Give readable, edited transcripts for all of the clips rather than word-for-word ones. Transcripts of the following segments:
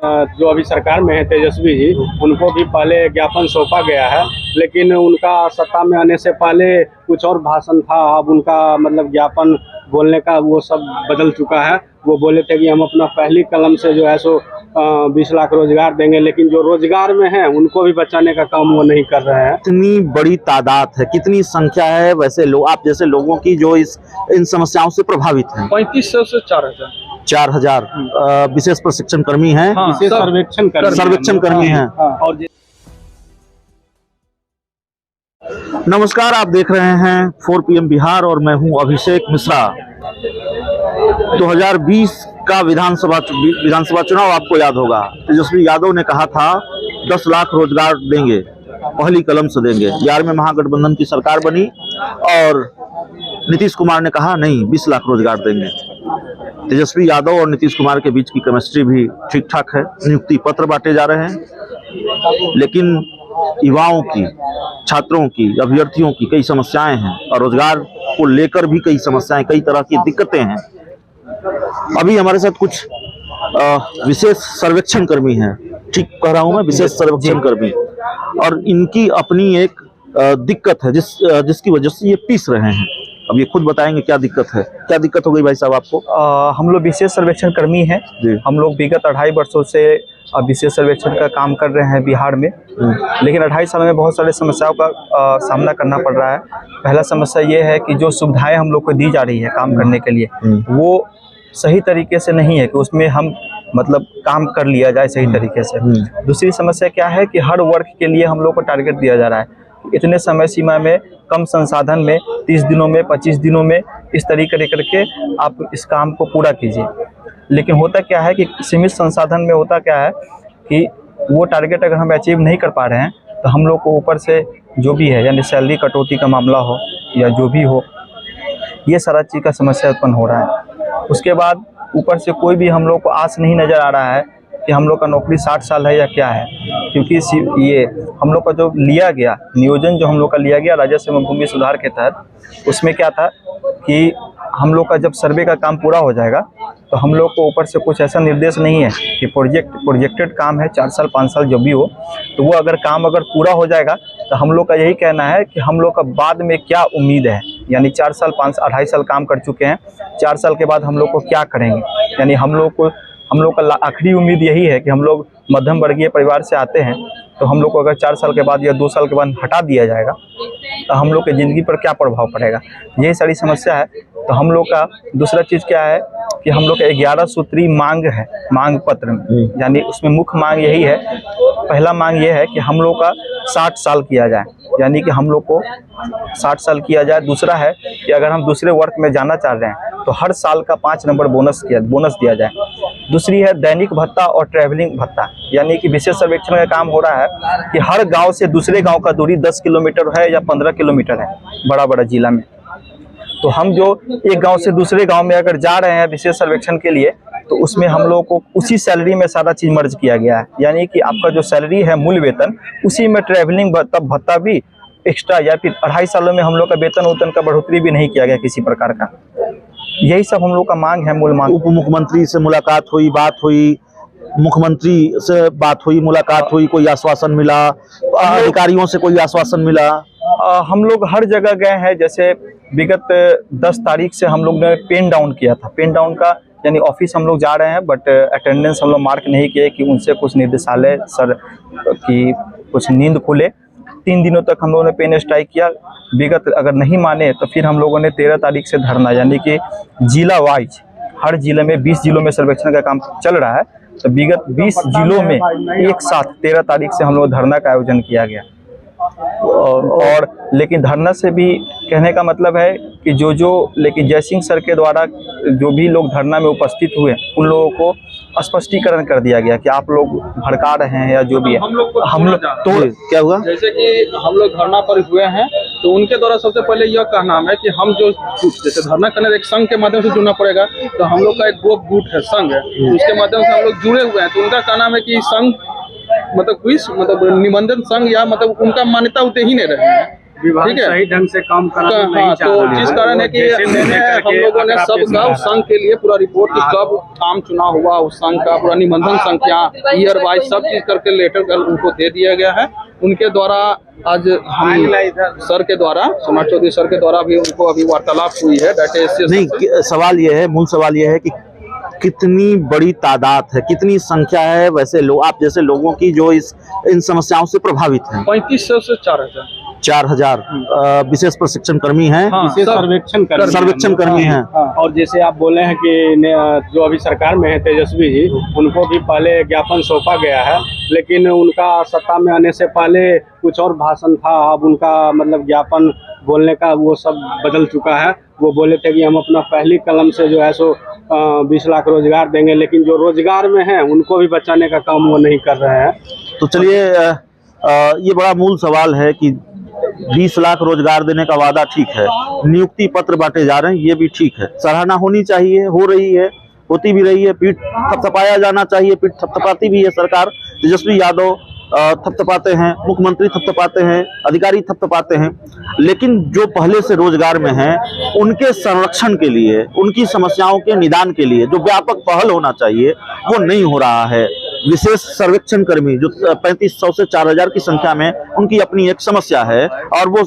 जो अभी सरकार में है तेजस्वी जी, उनको भी पहले ज्ञापन सौंपा गया है, लेकिन उनका सत्ता में आने से पहले कुछ और भाषण था। अब उनका मतलब ज्ञापन बोलने का वो सब बदल चुका है। वो बोले थे कि हम अपना पहली कलम से जो है सो 20 लाख रोजगार देंगे, लेकिन जो रोजगार में है उनको भी बचाने का काम वो नहीं कर रहे हैं। कितनी बड़ी तादाद है, कितनी संख्या है वैसे लोग, आप जैसे लोगों की जो इन समस्याओं से प्रभावित हैं? 3500 से 4000 4000 विशेष प्रशिक्षण कर्मी हैं। हाँ, सर्वेक्षण कर्मी हैं। और नमस्कार, आप देख रहे हैं 4 PM बिहार और मैं हूं अभिषेक मिश्रा। 2020 का विधानसभा चुनाव आपको याद होगा। तेजस्वी यादव ने कहा था 10 लाख रोजगार देंगे, पहली कलम से देंगे। बिहार में महागठबंधन की सरकार बनी और नीतीश कुमार ने कहा नहीं, 20 लाख रोजगार देंगे। तेजस्वी यादव और नीतीश कुमार के बीच की केमिस्ट्री भी ठीक ठाक है। नियुक्ति पत्र बांटे जा रहे हैं, लेकिन युवाओं की, छात्रों की, अभ्यर्थियों की कई समस्याएं हैं और रोजगार को लेकर भी कई समस्याएं, कई तरह की दिक्कतें हैं। अभी हमारे साथ कुछ विशेष सर्वेक्षण कर्मी हैं, ठीक कह रहा हूं मैं, विशेष सर्वेक्षण कर्मी, और इनकी अपनी एक दिक्कत है जिसकी वजह से ये पीस रहे हैं। अब ये खुद बताएंगे क्या दिक्कत है। क्या दिक्कत हो गई भाई साहब आपको? हम लोग विशेष सर्वेक्षण कर्मी हैं। हम लोग विगत 2.5 वर्षों से विशेष सर्वेक्षण का काम कर रहे हैं बिहार में, लेकिन 2.5 साल में बहुत सारे समस्याओं का सामना करना पड़ रहा है। पहला समस्या ये है कि जो सुविधाएं हम लोग को दी जा रही है काम करने के लिए, वो सही तरीके से नहीं है कि उसमें हम मतलब काम कर लिया जाए सही तरीके से। दूसरी समस्या क्या है कि हर वर्ग के लिए हम लोग को टारगेट दिया जा रहा है, इतने समय सीमा में, कम संसाधन में, 30 दिनों में, 25 दिनों में, इस तरीके करके आप इस काम को पूरा कीजिए। लेकिन होता क्या है कि सीमित संसाधन में होता क्या है कि वो टारगेट अगर हम अचीव नहीं कर पा रहे हैं तो हम लोग को ऊपर से जो भी है, यानी सैलरी कटौती का मामला हो या जो भी हो, ये सारा चीज़ का समस्या उत्पन्न हो रहा है। उसके बाद ऊपर से कोई भी हम लोग को आस नहीं नज़र आ रहा है कि हम लोग का नौकरी 60 साल है या क्या है, क्योंकि ये हम लोग का जो लिया गया नियोजन, जो हम लोग का लिया गया राजस्व एवं भूमि सुधार के तहत, उसमें क्या था कि हम लोग का जब सर्वे का काम पूरा हो जाएगा तो हम लोग को ऊपर से कुछ ऐसा निर्देश नहीं है कि प्रोजेक्टेड काम है 4 साल 5 साल जो भी हो, तो वो अगर काम पूरा हो जाएगा तो हम लोग का यही कहना है कि हम लोग का बाद में क्या उम्मीद है। यानी 4 साल 5 2.5 साल काम कर चुके हैं, 4 साल के बाद हम लोग को क्या करेंगे। यानी हम लोग का आखिरी उम्मीद यही है कि हम लोग मध्यम वर्गीय परिवार से आते हैं, तो हम लोग को अगर 4 साल के बाद या 2 साल के बाद हटा दिया जाएगा तो हम लोग की ज़िंदगी पर क्या प्रभाव पड़ेगा, यही सारी समस्या है। तो हम लोग का दूसरा चीज़ क्या है कि हम लोग का 11 सूत्री मांग है, मांग पत्र में, यानी उसमें मुख्य मांग यही है। पहला मांग ये है कि हम लोग का 60 साल किया जाए, यानी कि हम लोग को 60 साल किया जाए। दूसरा है कि अगर हम दूसरे वर्ग में जाना चाह रहे हैं तो हर साल का 5 नंबर बोनस दिया जाए। दूसरी है दैनिक भत्ता और ट्रैवलिंग भत्ता, यानी कि विशेष सर्वेक्षण का काम हो रहा है कि हर गांव से दूसरे गांव का दूरी 10 किलोमीटर है या 15 किलोमीटर है बड़ा जिला में, तो हम जो एक गांव से दूसरे गांव में अगर जा रहे हैं विशेष सर्वेक्षण के लिए, तो उसमें हम लोगों को उसी सैलरी में सारा चीज़ मर्ज किया गया है। यानी कि आपका जो सैलरी है मूल वेतन, उसी में ट्रैवलिंग भत्ता भी एक्स्ट्रा, या फिर 2.5 सालों में हम लोग का वेतन का बढ़ोतरी भी नहीं किया गया किसी प्रकार का। यही सब हम लोग का मांग है, मूल मांग। उप मुख्यमंत्री से मुलाकात हुई, बात हुई, मुख्यमंत्री से बात हुई, मुलाकात हुई, कोई आश्वासन मिला, अधिकारियों से कोई आश्वासन मिला? हम लोग हर जगह गए हैं। जैसे विगत 10 तारीख से हम लोग ने पेन डाउन किया था। पेन डाउन का यानी ऑफिस हम लोग जा रहे हैं, बट अटेंडेंस हम लोग मार्क नहीं किए कि उनसे कुछ निर्देशालय सर की कुछ नींद खुले। 3 दिनों तक हम लोगों ने पेन स्ट्राइक किया। विगत अगर नहीं माने तो फिर हम लोगों ने 13 तारीख से धरना, यानी कि जिला वाइज हर जिले में 20 जिलों में सर्वेक्षण का काम चल रहा है, तो विगत 20 जिलों में एक साथ 13 तारीख से हम लोग धरना का आयोजन किया गया। और लेकिन धरना से भी कहने का मतलब है कि लेकिन जयसिंह सर के द्वारा जो भी लोग धरना में उपस्थित हुए उन लोगों को स्पष्टीकरण कर दिया गया कि आप लोग भड़का रहे हैं या जो भी है। हम लोग तो क्या हुआ, जैसे कि हम लोग धरना पर हुए हैं, तो उनके द्वारा सबसे पहले यह कहना है कि हम जो जैसे धरना करने एक संघ के माध्यम से जुड़ना पड़ेगा, तो हम लोग का एक गोप गुट है, संघ है, उसके माध्यम से हम लोग जुड़े हुए हैं। तो उनका कहना है कि संघ मतलब निबंधन संघ या मतलब उनका मान्यता उतने ही नहीं रहे हैं। विभाग ठीक है। सही ढंग से काम कराना नहीं हाँ, चाह तो रहा जिस है। कारण है कि जैसे मैंने मैंने करके हम लोगों ने आंकड़ा सब पेश गाँव किया। संघ के लिए पूरा रिपोर्ट की कब काम चुनाव हुआ उस संघ का पूरा निबंधन संख्या ईयर वाइज सब चीज करके लेटर कर उनको दे दिया गया है। उनके द्वारा आज हम सर के द्वारा सोमनाथ चौधरी सर के द्वारा भी उनको अभी वार्तालाप हुई है डाटा एससी नहीं, सवाल ये है, मूल सवाल ये है कि कितनी बड़ी तादाद है, कितनी संख्या है वैसे लोग, आप जैसे लोगों की जो इन समस्याओं से प्रभावित हैं? 3500 से 4000 4000 विशेष प्रशिक्षण कर्मी हैं। हाँ, विशेष सर्वेक्षण कर्मी हैं। और जैसे आप बोले हैं कि जो अभी सरकार में है तेजस्वी जी, उनको भी पहले ज्ञापन सौंपा गया है, लेकिन उनका सत्ता में आने से पहले कुछ और भाषण था। अब उनका मतलब ज्ञापन बोलने का वो सब बदल चुका है। वो बोले थे कि हम अपना पहली कलम से जो है सो 20 लाख रोजगार देंगे, लेकिन जो रोजगार में है उनको भी बचाने का काम वो नहीं कर रहे हैं। तो चलिए, ये बड़ा मूल सवाल है कि 20 लाख रोजगार देने का वादा ठीक है, नियुक्ति पत्र बांटे जा रहे हैं, ये भी ठीक है, सराहना होनी चाहिए, हो रही है, होती भी रही है। पीठ थपथपाया जाना चाहिए, पीठ थपथपाती भी है सरकार। तेजस्वी यादव थपथपाते हैं, मुख्यमंत्री थपथपाते हैं, अधिकारी थपथपाते हैं, लेकिन जो पहले से रोजगार में हैं उनके संरक्षण के लिए, उनकी समस्याओं के निदान के लिए जो व्यापक पहल होना चाहिए वो नहीं हो रहा है। विशेष सर्वेक्षण कर्मी जो 3500 से 4000 की संख्या में, उनकी अपनी एक समस्या है और वो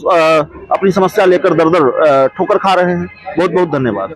अपनी समस्या लेकर दर दर ठोकर खा रहे हैं। बहुत बहुत धन्यवाद।